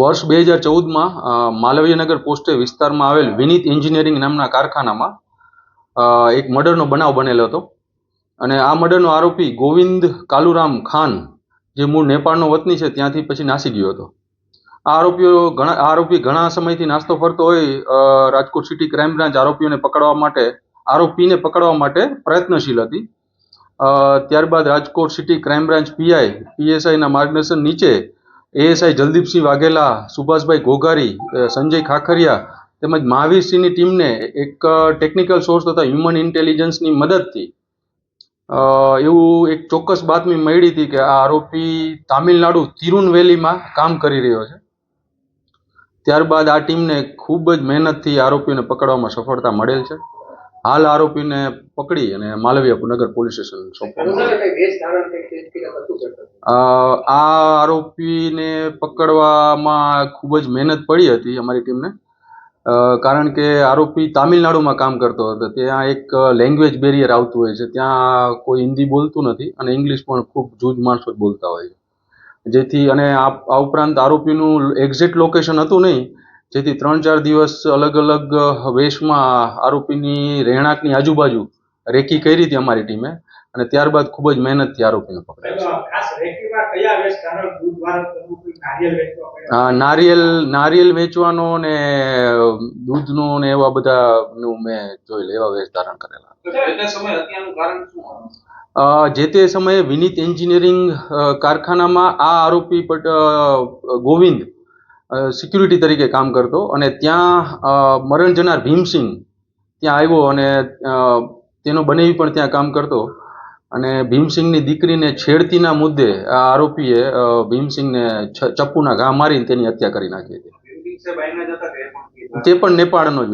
વર્ષ 2014માં માલવીયનગર પોસ્ટે વિસ્તારમાં આવેલ વિનીત એન્જિનિયરિંગ નામના કારખાનામાં એક મર્ડરનો બનાવ બનેલો હતો અને આ મર્ડરનો આરોપી ગોવિંદ કાલુરામ ખાન જે મૂળ નેપાળનો વતની છે ત્યાંથી પછી નાસી ગયો હતો. આ આરોપી ઘણા સમયથી નાસ્તો ફરતો હોય રાજકોટ સિટી ક્રાઇમ બ્રાન્ચ આરોપીને પકડવા માટે પ્રયત્નશીલ હતી. ત્યારબાદ રાજકોટ સિટી ક્રાઇમ બ્રાન્ચ પીએસઆઈના માર્ગદર્શન નીચે એએસઆઈ જલદીપસિંહ વાઘેલા, સુભાષભાઈ ઘોઘારી, સંજય ખાખરિયા તેમજ મહાવીરસિંહની ટીમને એક ટેકનિકલ સોર્સ તથા હ્યુમન ઇન્ટેલિજન્સની મદદથી એવું એક ચોક્કસ બાતમી મળી હતી કે આ આરોપી તામિલનાડુ તિરુનવેલીમાં કામ કરી રહ્યો છે. ત્યારબાદ આ ટીમને ખૂબ જ મહેનતથી આરોપીને પકડવામાં સફળતા મળેલ છે. હાલ આરોપીને પકડી અને માલવીયનગર પોલીસ સ્ટેશન સોંપવામાં. આ આરોપીને પકડવામાં ખૂબ જ મહેનત પડી હતી અમારી ટીમને, કારણ કે આરોપી તામિલનાડુમાં કામ કરતો હતો. ત્યાં એક લેંગ્વેજ બેરિયર આવતું હોય છે, ત્યાં કોઈ હિન્દી બોલતું નથી અને ઇંગ્લિશ પણ ખૂબ જૂજ માણસો જ બોલતા હોય છે. જેથી અને આ ઉપરાંત આરોપીનું એક્ઝેક્ટ લોકેશન હતું નહીં, જેથી 3-4 દિવસ અલગ અલગ વેશમાં આરોપીની રહેણાંકની આજુબાજુ રેકી કરી હતી અમારી ટીમે અને ત્યારબાદ ખૂબ જ મહેનતથી આરોપીને પકડ્યો. નારિયેલ વેચવાનો ને દૂધનો ને એવા બધાનું મેં જોયેલ, એવા વેશ ધારણ કરેલા. જે તે સમયે વિનીત એન્જિનિયરિંગ કારખાનામાં આ આરોપી ગોવિંદ સિક્યુરિટી તરીકે કામ કરતો અને ત્યાં મરણ જનાર ભીમસિંહ ત્યાં આવ્યો અને તેનો બનેવી પણ ત્યાં કામ કરતો અને ભીમસિંહની દીકરીને છેડતીના મુદ્દે આ આરોપીએ ભીમસિંહને ચપ્પુના ઘા મારીને તેની હત્યા કરી નાખી હતી. તે પણ નેપાળનો જ